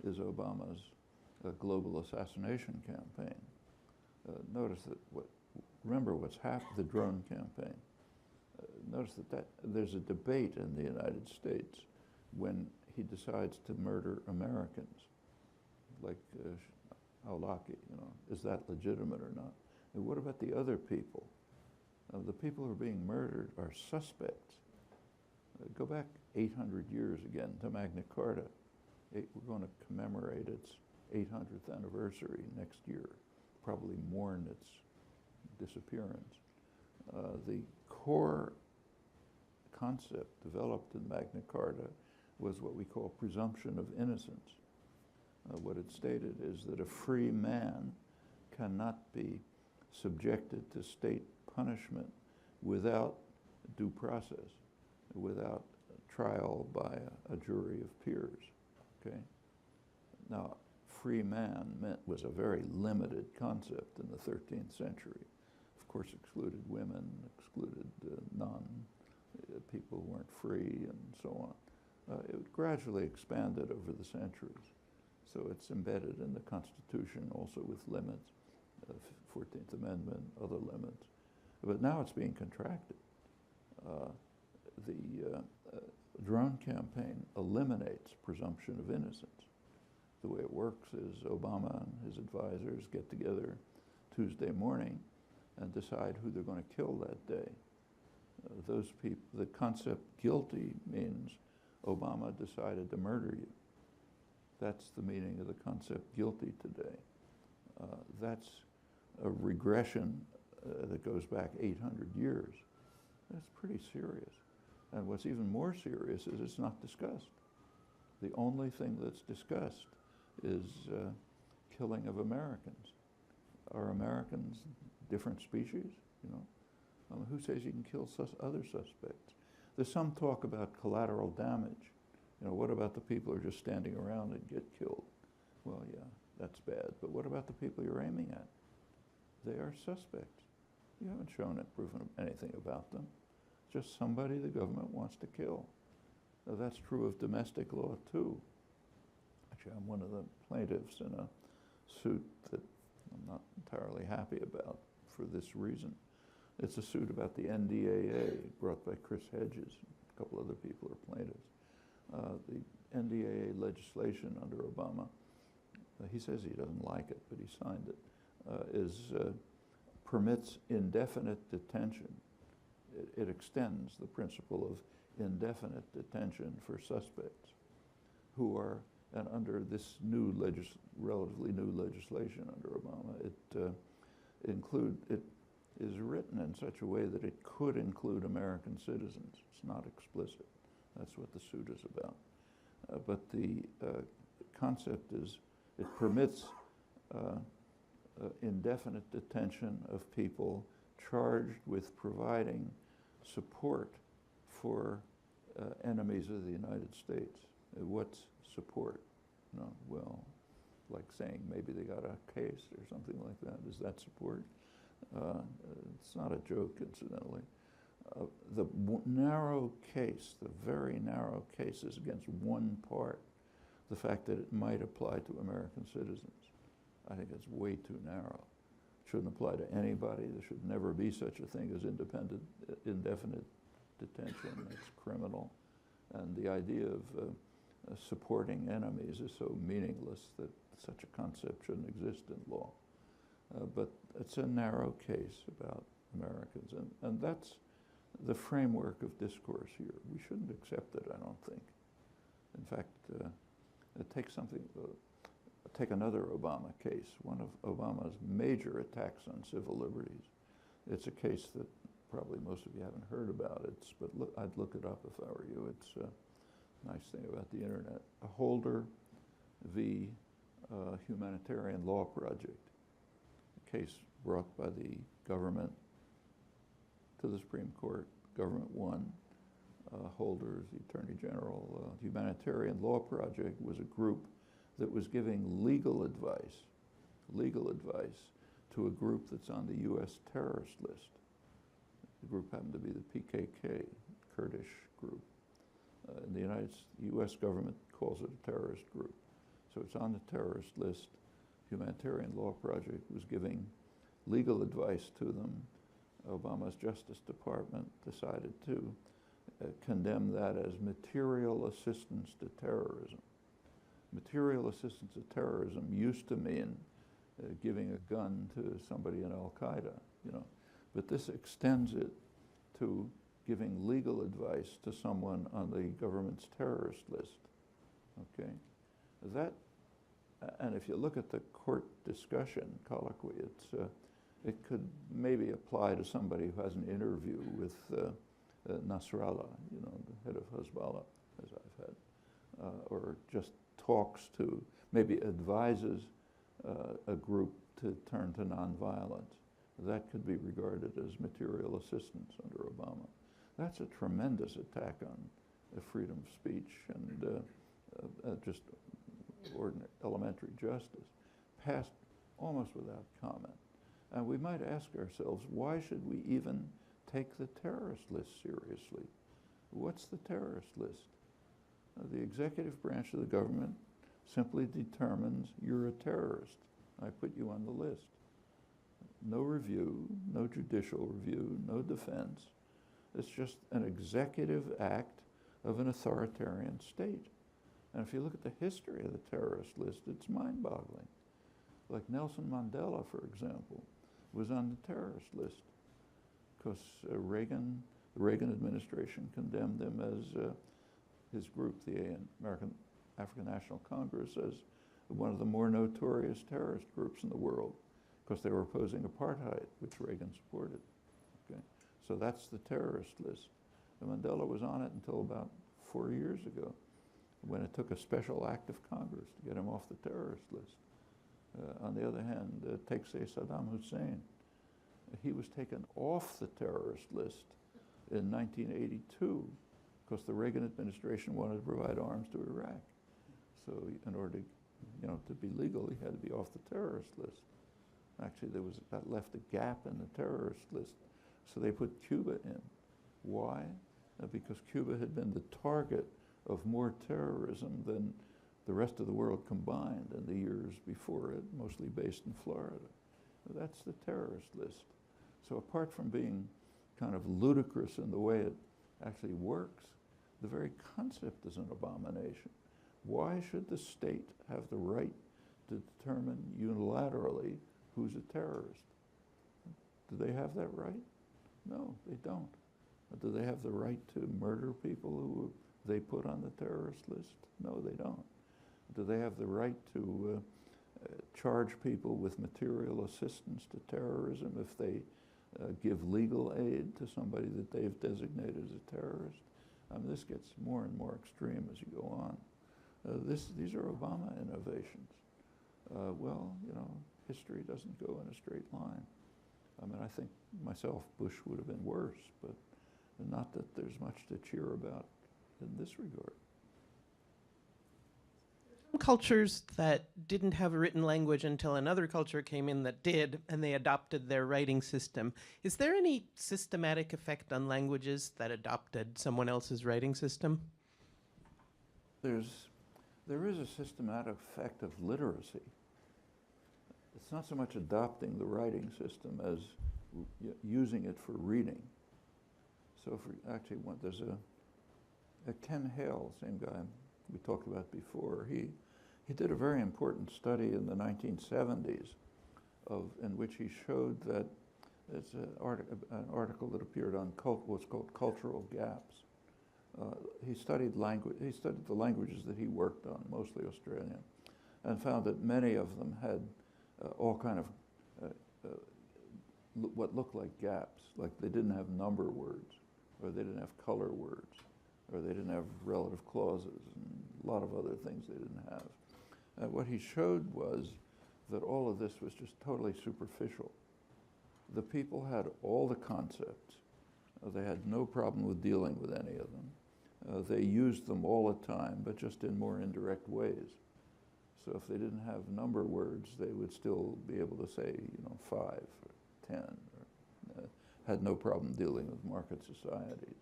is Obama's global assassination campaign. Notice that remember what's happened, the drone campaign. Notice that there's a debate in the United States when he decides to murder Americans, like Al-Awlaki, is that legitimate or not? And what about the other people? The people who are being murdered are suspects. Go back 800 years again to Magna Carta. We're going to commemorate its 800th anniversary next year, probably mourn its disappearance. The core concept developed in Magna Carta was what we call presumption of innocence. What it stated is that a free man cannot be subjected to state punishment without due process, without trial by a jury of peers. Okay. Now, free man was a very limited concept in the 13th century. Of course, excluded women, excluded people who weren't free, and so on. It gradually expanded over the centuries. So it's embedded in the Constitution also with limits, 14th Amendment, other limits. But now it's being contracted. The drone campaign eliminates presumption of innocence. The way it works is Obama and his advisors get together Tuesday morning and decide who they're going to kill that day. Those people, the concept guilty means Obama decided to murder you. That's the meaning of the concept guilty today. That's a regression that goes back 800 years. That's pretty serious. And what's even more serious is it's not discussed. The only thing that's discussed is killing of Americans. Are Americans different species? You know, who says you can kill other suspects? There's some talk about collateral damage. You know, what about the people who are just standing around and get killed? Well, yeah, that's bad. But what about the people you're aiming at? They are suspects. You haven't shown it, proven anything about them. Just somebody the government wants to kill. Now, that's true of domestic law too. Actually, I'm one of the plaintiffs in a suit that I'm not entirely happy about for this reason. It's a suit about the NDAA brought by Chris Hedges. A couple other people are plaintiffs. The NDAA legislation under Obama, he says he doesn't like it, but he signed it, permits indefinite detention. It extends the principle of indefinite detention for suspects who are, and under this new relatively new legislation under Obama, it is written in such a way that it could include American citizens. It's not explicit. That's what the suit is about. But the concept is it permits indefinite detention of people charged with providing support for enemies of the United States. What's support? No, well, like saying maybe they got a case or something like that. Is that support? It's not a joke, incidentally. The narrow case, the very narrow case is against one part, the fact that it might apply to American citizens. I think it's way too narrow. It shouldn't apply to anybody. There should never be such a thing as indefinite detention. It's criminal. And the idea of supporting enemies is so meaningless that such a concept shouldn't exist in law. But it's a narrow case about Americans, and that's the framework of discourse here. We shouldn't accept it, I don't think. In fact, take another Obama case, one of Obama's major attacks on civil liberties. It's a case that probably most of you haven't heard about. But I'd look it up if I were you. It's a nice thing about the internet. A Holder v. Humanitarian Law Project, a case brought by the government to the Supreme Court. Government won. Holder is the Attorney General. Humanitarian Law Project was a group that was giving legal advice to a group that's on the U.S. terrorist list. The group happened to be the PKK, Kurdish group. The U.S. government calls it a terrorist group. So it's on the terrorist list. Humanitarian Law Project was giving legal advice to them. Obama's Justice Department decided to condemn that as material assistance to terrorism. Material assistance to terrorism used to mean giving a gun to somebody in Al-Qaeda, you know, but this extends it to giving legal advice to someone on the government's terrorist list. Okay, and if you look at the court discussion colloquy, it could maybe apply to somebody who has an interview with Nasrallah, you know, the head of Hezbollah, as I've had, or just talks to, maybe advises a group to turn to nonviolence. That could be regarded as material assistance under Obama. That's a tremendous attack freedom of speech and just elementary justice, passed almost without comment. And we might ask ourselves, why should we even take the terrorist list seriously? What's the terrorist list? The executive branch of the government simply determines you're a terrorist. I put you on the list. No review, no judicial review, no defense. It's just an executive act of an authoritarian state. And if you look at the history of the terrorist list, it's mind-boggling. Like Nelson Mandela, for example, was on the terrorist list because the Reagan administration condemned him as his group, the American African National Congress, as one of the more notorious terrorist groups in the world because they were opposing apartheid, which Reagan supported. Okay? So that's the terrorist list. And Mandela was on it until about 4 years ago, when it took a special act of Congress to get him off the terrorist list. On the other hand, take, say, Saddam Hussein. He was taken off the terrorist list in 1982 because the Reagan administration wanted to provide arms to Iraq. So in order to be legal, he had to be off the terrorist list. Actually, that left a gap in the terrorist list. So they put Cuba in. Why? Because Cuba had been the target of more terrorism than the rest of the world combined in the years before it, mostly based in Florida. That's the terrorist list. So apart from being kind of ludicrous in the way it actually works, the very concept is an abomination. Why should the state have the right to determine unilaterally who's a terrorist? Do they have that right? No, they don't. Do they have the right to murder people who they put on the terrorist list? No, they don't. Do they have the right to charge people with material assistance to terrorism if they give legal aid to somebody that they've designated as a terrorist? This gets more and more extreme as you go on. These are Obama innovations. Well, history doesn't go in a straight line. I think myself, Bush would have been worse, but not that there's much to cheer about in this regard. Some cultures that didn't have a written language until another culture came in that did, and they adopted their writing system. Is there any systematic effect on languages that adopted someone else's writing system? There is a systematic effect of literacy. It's not so much adopting the writing system as using it for reading. So there's a Ken Hale, same guy we talked about before. He did a very important study in the 1970s in which he showed that it's an article that appeared on what's called cultural gaps. He studied the languages that he worked on, mostly Australian, and found that many of them had all kind of what looked like gaps, like they didn't have number words, or they didn't have color words, or they didn't have relative clauses, and a lot of other things they didn't have. What he showed was that all of this was just totally superficial. The people had all the concepts. They had no problem with dealing with any of them. They used them all the time, but just in more indirect ways. So if they didn't have number words, they would still be able to say, 5 or 10, or had no problem dealing with market societies.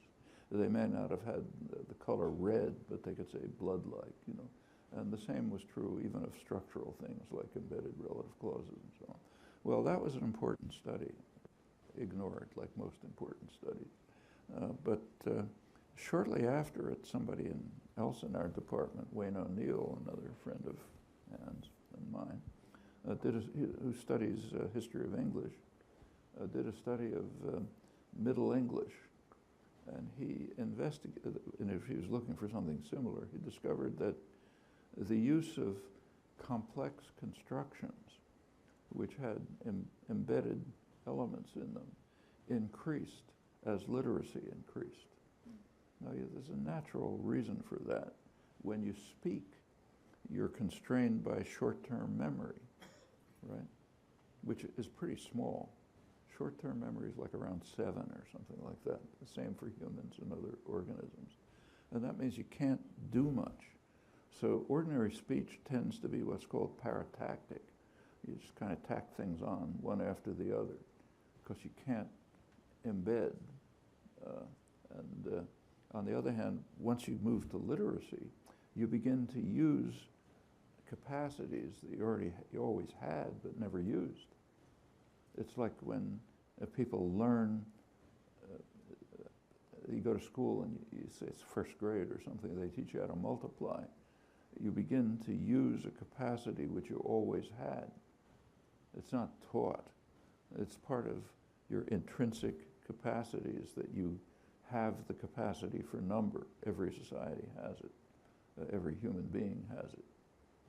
They may not have had the color red, but they could say blood-like, And the same was true even of structural things like embedded relative clauses and so on. Well, that was an important study, ignored like most important studies. But shortly after it, somebody else in our department, Wayne O'Neill, another friend of Ann's and mine, who studies history of English, did a study of Middle English. And he investigated, and if he was looking for something similar, he discovered that the use of complex constructions, which had embedded elements in them, increased as literacy increased. Now, there's a natural reason for that. When you speak, you're constrained by short-term memory, right? Which is pretty small. Short-term memory is like around 7 or something like that. The same for humans and other organisms. And that means you can't do much. So ordinary speech tends to be what's called paratactic. You just kind of tack things on one after the other because you can't embed. On the other hand, once you move to literacy, you begin to use capacities that you always had but never used. It's like when people learn, you go to school and you say it's first grade or something, they teach you how to multiply. You begin to use a capacity which you always had. It's not taught. It's part of your intrinsic capacities that you have the capacity for number. Every society has it. Every human being has it.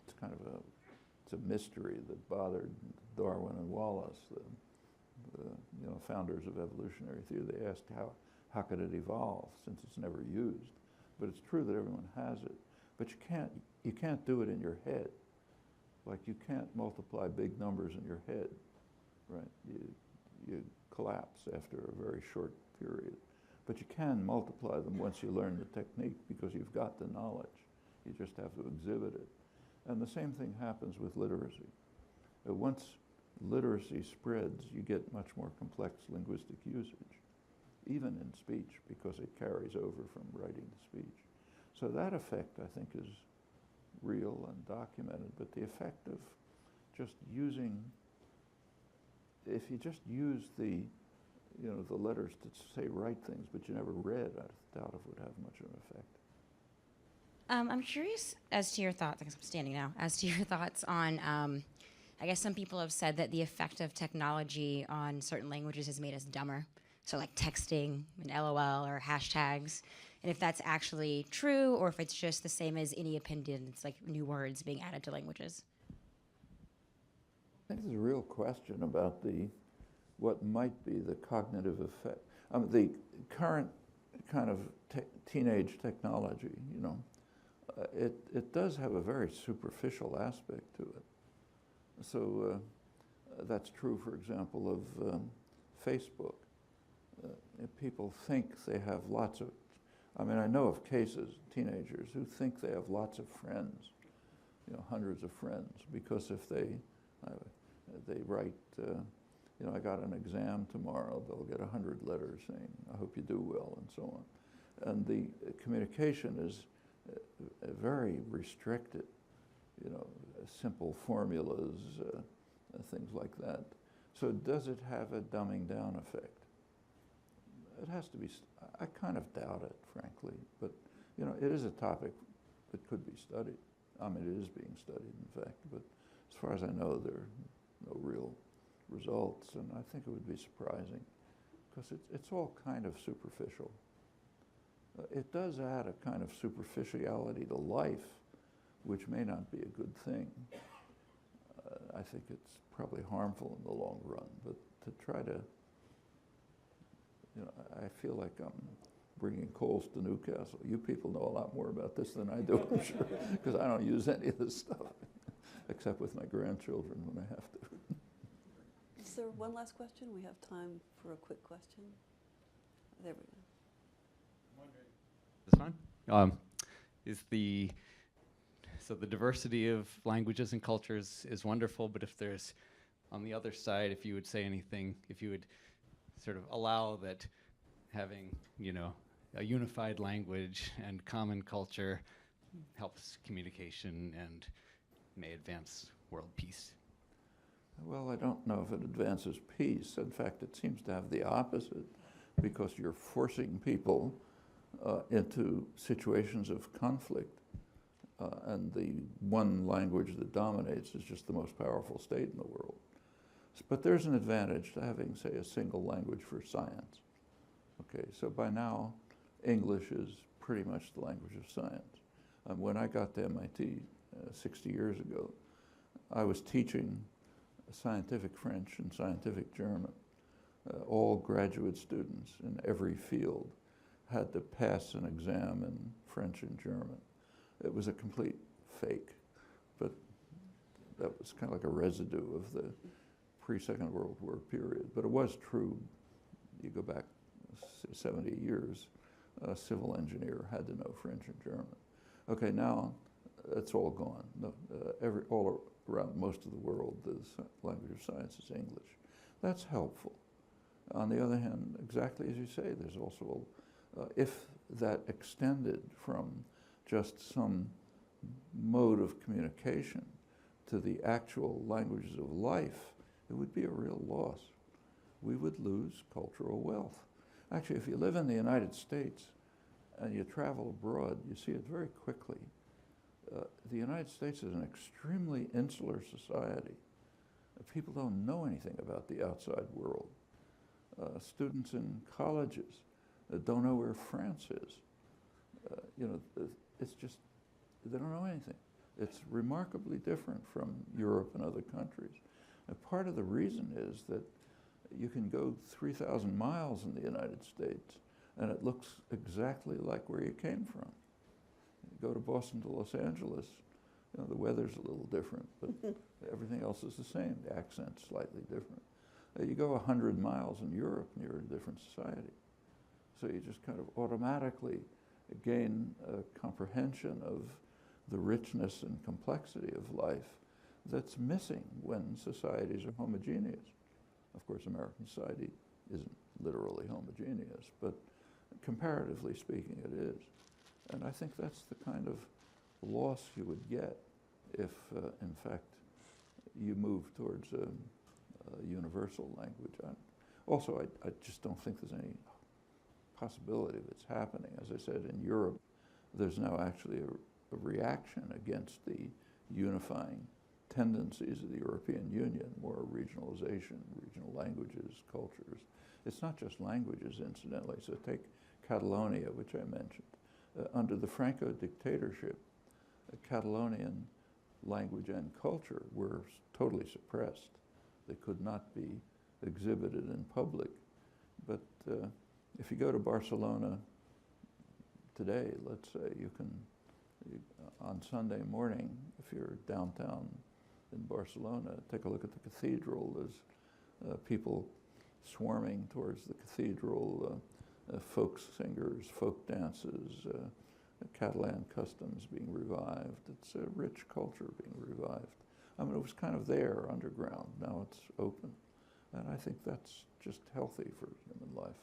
It's kind of it's a mystery that bothered Darwin and Wallace, the founders of evolutionary theory. They asked how could it evolve since it's never used. But it's true that everyone has it. But you can't do it in your head. Like you can't multiply big numbers in your head, right? You collapse after a very short period. But you can multiply them once you learn the technique because you've got the knowledge. You just have to exhibit it. And the same thing happens with literacy. Once literacy spreads, you get much more complex linguistic usage, even in speech, because it carries over from writing to speech. So that effect, I think, is real and documented, but the effect of just using, if you just use the letters to say right things, but you never read, I doubt it would have much of an effect. I'm curious as to your thoughts, because I'm standing now, as to your thoughts on, I guess some people have said that the effect of technology on certain languages has made us dumber. So like texting and LOL or hashtags. And if that's actually true, or if it's just the same as any opinion, it's like new words being added to languages. I think there's a real question about what might be the cognitive effect. The current kind of teenage technology, it does have a very superficial aspect to it. So that's true, for example, of Facebook. People think they have lots of, I know of cases, teenagers, who think they have lots of friends, hundreds of friends, because if they write, I got an exam tomorrow, they'll get 100 letters saying, I hope you do well, and so on. And the communication is very restricted, simple formulas, things like that. So does it have a dumbing down effect? It has to be, I kind of doubt it, frankly, but it is a topic that could be studied. It is being studied, in fact, but as far as I know, there are no real results, and I think it would be surprising, because it's all kind of superficial. It does add a kind of superficiality to life, which may not be a good thing. I think it's probably harmful in the long run, but to try to, I feel like I'm bringing coals to Newcastle. You people know a lot more about this than I do, I'm sure, because I don't use any of this stuff, except with my grandchildren when I have to. Is there one last question? We have time for a quick question. There we go. This one? So the diversity of languages and cultures is wonderful, but if there's, on the other side, if you would say anything, if you would sort of allow that having, a unified language and common culture helps communication and may advance world peace. Well, I don't know if it advances peace. In fact, it seems to have the opposite, because you're forcing people into situations of conflict. And the one language that dominates is just the most powerful state in the world. But there's an advantage to having, say, a single language for science. Okay, so by now, English is pretty much the language of science. When I got to MIT 60 years ago, I was teaching scientific French and scientific German. All graduate students in every field had to pass an exam in French and German. It was a complete fake, but that was kind of like a residue of the pre-Second World War period. But it was true. You go back 70 years, a civil engineer had to know French and German. Okay, now it's all gone. No, all around most of the world, the language of science is English. That's helpful. On the other hand, exactly as you say, there's also, if that extended from just some mode of communication to the actual languages of life, it would be a real loss. We would lose cultural wealth. Actually, if you live in the United States and you travel abroad, you see it very quickly. The United States is an extremely insular society. People don't know anything about the outside world. Students in colleges don't know where France is. It's just, they don't know anything. It's remarkably different from Europe and other countries. And part of the reason is that you can go 3,000 miles in the United States and it looks exactly like where you came from. You go to Boston to Los Angeles, the weather's a little different, but everything else is the same. The accent's slightly different. You go 100 miles in Europe and you're in a different society. So you just kind of automatically gain a comprehension of the richness and complexity of life that's missing when societies are homogeneous. Of course, American society isn't literally homogeneous, but comparatively speaking, it is. And I think that's the kind of loss you would get if, in fact, you move towards a universal language. Also, I just don't think there's any possibility of it's happening. As I said, in Europe, there's now actually a reaction against the unifying tendencies of the European Union, more regionalization, regional languages, cultures. It's not just languages, incidentally. So take Catalonia, which I mentioned. Under the Franco dictatorship, Catalonian language and culture were totally suppressed. They could not be exhibited in public. But if you go to Barcelona today, let's say, on Sunday morning, if you're downtown in Barcelona, take a look at the cathedral. There's people swarming towards the cathedral, folk singers, folk dances, Catalan customs being revived. It's a rich culture being revived. I mean, it was kind of there underground. Now it's open. And I think that's just healthy for human life.